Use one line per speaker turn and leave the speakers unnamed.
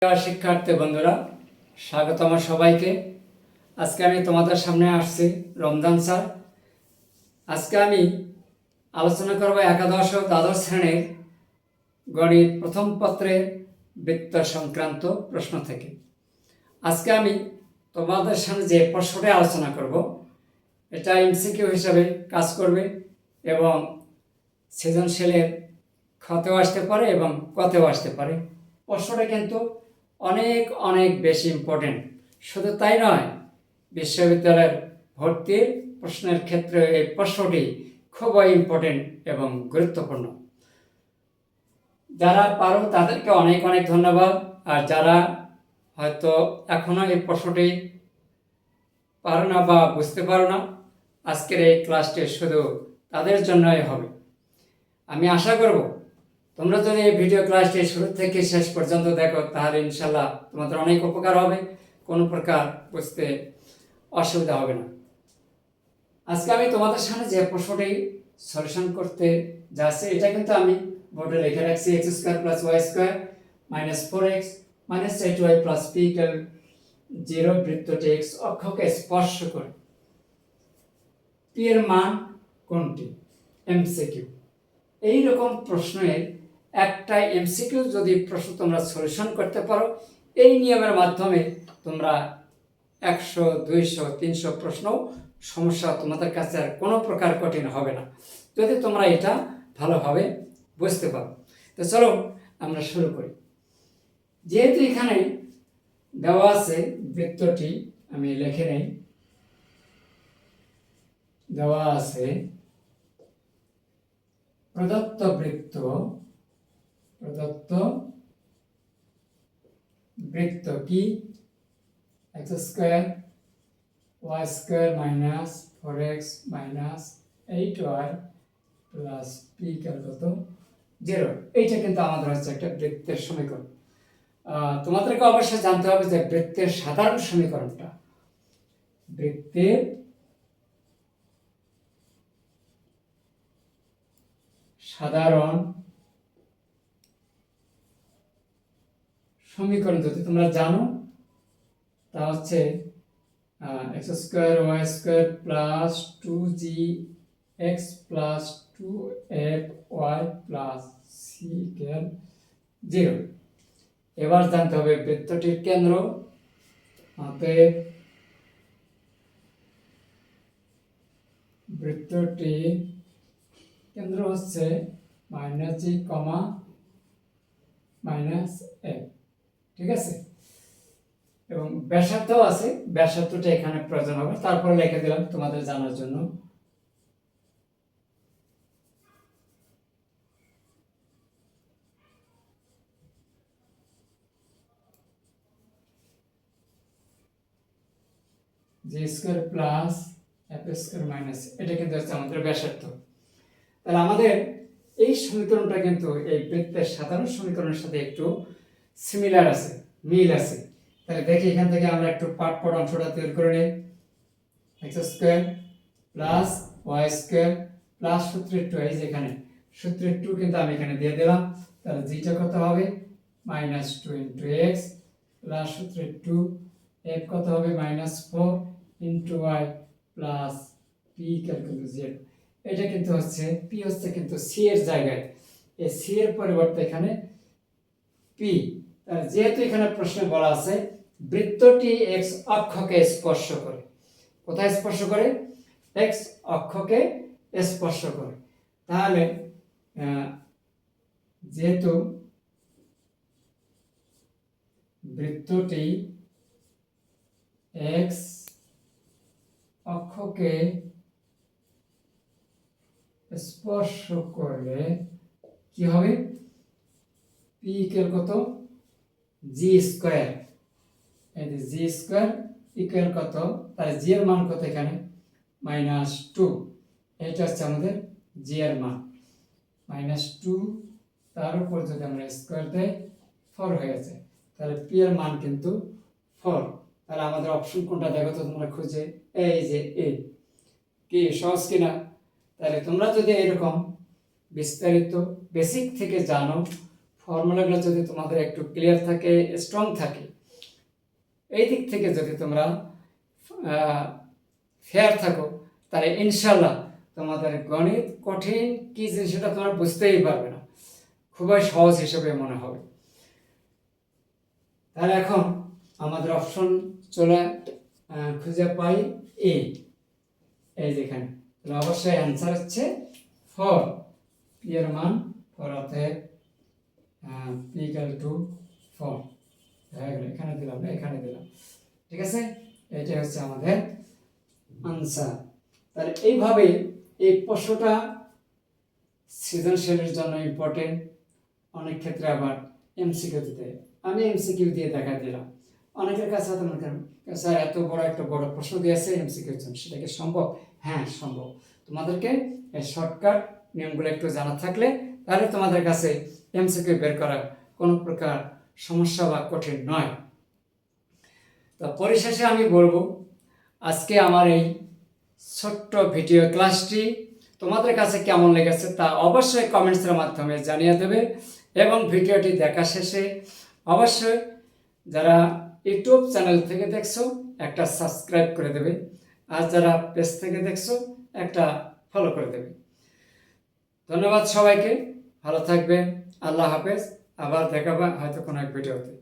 শিক্ষার্থী বন্ধুরা, স্বাগতম সবাইকে। আজকে আমি তোমাদের সামনে আসছি রমজান স্যার। আজকে আমি আলোচনা করব একাদশ ও দ্বাদশ শ্রেণীর গণিত প্রথম পত্রের বৃত্ত সংক্রান্ত প্রশ্ন থেকে। আজকে আমি তোমাদের সামনে যে প্রশ্নটি আলোচনা করব এটা এমসিকিউ হিসাবে কাজ করবে এবং সৃজনশীলের খতেও আসতে পারে এবং কতেও আসতে পারে। প্রশ্নটা কিন্তু অনেক অনেক বেশি ইম্পর্টেন্ট। শুধু তাই নয়, বিশ্ববিদ্যালয়ের ভর্তির প্রশ্নের ক্ষেত্রে এই প্রশ্নটি খুবই ইম্পর্টেন্ট এবং গুরুত্বপূর্ণ। যারা পারো তাদেরকে অনেক অনেক ধন্যবাদ। আর যারা হয়তো এখনও এই প্রশ্নটি পারো না বা বুঝতে পারো না, আজকের এই ক্লাসটি শুধু তাদের জন্যই হবে। আমি আশা করব তোমরা যদি এই ভিডিও ক্লাসটি শুরু থেকে শেষ পর্যন্ত দেখো, তাহলে ইনশাল্লাহ তোমাদের অনেক উপকার হবে, কোনো প্রকার বুঝতে অসুবিধা হবে না। আজকে আমি তোমাদের সামনে যে প্রশ্নটি সলিউশন করতে যাচ্ছি, এটা কিন্তু আমি বোর্ডে লিখে রাখছি। X square plus y square minus 4x minus 8y plus p equal 0 বৃত্তটি এক্স অক্ষকে স্পর্শ করে। পি এর মান কোনটি? এমসিকিউ। এইরকম প্রশ্নের একটা এমসিকিউ যদি প্রশ্ন তোমরা সলিউশন করতে পারো, এই নিয়মের মাধ্যমে তোমরা 100, 200, 300 প্রশ্ন সমস্যা তোমাদের কাছে আর কোনো প্রকার কঠিন হবে না, যদি তোমরা এটা ভালোভাবে বুঝতে পারো। তো চলো আমরা শুরু করি। যেহেতু এখানে দেওয়া আছে বৃত্তটি, আমি লিখে নেই। দেওয়া আছে প্রদত্ত বৃত্ত কি? X square y square minus 4x minus 8y plus p কত 0। এইটা কিন্তু আমাদের হচ্ছে একটা বৃত্তের সমীকরণ। তোমাদেরকে অবশ্যই জানতে হবে যে বৃত্তের সাধারণ সমীকরণটা। বৃত্তের সাধারণ সমীকরণ যদি তোমরা জানো, তা হচ্ছে x square y square plus 2gx plus 2fy plus c equal 0। এবার জানতে হবে বৃত্তটির কেন্দ্র। অতএব বৃত্তটির কেন্দ্র হচ্ছে -g, -f। ঠিক আছে? এবং ব্যাসার্ধ আছে, ব্যাসার্ধটা এখানে প্রয়োজন হবে, তারপরে লিখে দিলাম তোমাদের জানার জন্য। G square plus F square minus, এটা কিন্তু হচ্ছে আমাদের ব্যাসার্ধ। তাহলে আমাদের এই সমীকরণটা কিন্তু এই বৃত্তের সাধারণ সমীকরণের সাথে একটু সিমিলার আছে, মিল আছে। তাহলে দেখি এখান থেকে আমরা একটু পার্ট অংশটা তৈরি করে নিই। X square plus y square plus সূত্রের 2, এই যেখানে সূত্রের 2 কিন্তু আমি এখানে দিয়ে দিলাম। তাহলে জিটা কত হবে? -2 × x প্লাস সূত্রের 2, f কত হবে? -4 × y প্লাস p ক্যালকুলেট 0। এটা কিন্তু হচ্ছে p হচ্ছে কিন্তু c এর জায়গায়, এই c এর পরিবর্তে এখানে p। তাহলে যেহেতু এখানে প্রশ্নে বলা আছে বৃত্তটি x অক্ষকে স্পর্শ করে। কোথায় স্পর্শ করে? x অক্ষকে স্পর্শ করে। তাহলে যেহেতু বৃত্তটি x অক্ষকে স্পর্শ করলে কি হবে? p ইকুয়াল কত? g square. এই যে g স্কয়ার ইকুয়াল কত? তাহলে g এর মান কত এখানে? -2। এটা হচ্ছে আমাদের g এর মান -2, তার উপর যদি আমরা স্কয়ার দেই 4 হয়ে যাচ্ছে। তাহলে p এর মান কিন্তু 4। তাহলে আমাদের অপশন কোনটা দেখো তো তোমরা খুঁজে। এই যে এ। কি সহজ কিনা? তাহলে তোমরা যদি এরকম বিস্তারিত বেসিক থেকে জানো, ফর্মুলাগুলো যদি তোমাদের একটু ক্লিয়ার থাকে, স্ট্রং থাকে, এই দিক থেকে যদি তোমরা ফেয়ার থাকো, তাহলে ইনশাল্লাহ তোমাদের গণিত কঠিন কি জিনিস সেটা তোমরা বুঝতেই পারবে না, খুবই সহজ হিসেবে মনে হবে। তাহলে এখন আমাদের অপশন চলে খুঁজে পাই এই যেখানে, তাহলে অবশ্যই অ্যান্সার হচ্ছে 4। পি এর মান 4, অতএব পি ইকুয়াল টু 4 হয়ে গেল। এখানে দিলাম না, এখানে দিলাম, ঠিক আছে। এটা হচ্ছে আমাদের আনসার। তাহলে এইভাবে এই প্রশ্নটা সৃজনশীলের জন্য ইম্পর্টেন্ট, অনেক ক্ষেত্রে আবার এমসিকিউ দিতে, আমি এমসিকিউ দিয়ে দেখা দিলাম। অনেকের কাছে হয়তো মনে করেন স্যার এত বড় একটা বড় প্রশ্ন দিয়েছে এমসিকিউর জন্য, সেটা কি সম্ভব? হ্যাঁ সম্ভব। তোমাদেরকে এই শর্টকাট নিয়মগুলো একটু জানা থাকলে তাহলে তোমাদের কাছে এমসিকিউ বের করা কোনো প্রকার সমস্যা বা কঠিন নয়। তো পরিশেষে আমি বলবো, আজকে আমার এই ছোট্ট ভিডিও ক্লাসটি তোমাদের কাছে কেমন লেগেছে তা অবশ্যই কমেন্টসের মাধ্যমে জানিয়ে দেবে, এবং ভিডিওটি দেখা শেষে অবশ্যই যারা ইউটিউব চ্যানেল থেকে দেখছো একটা সাবস্ক্রাইব করে দেবে, আর যারা পেজ থেকে দেখছো একটা ফলো করে দেবে। ধন্যবাদ সবাইকে, ভালো থাকবেন, আল্লাহ হাফেজ। আবার দেখাবা হয়তো কোনো এক ভিডিওতে।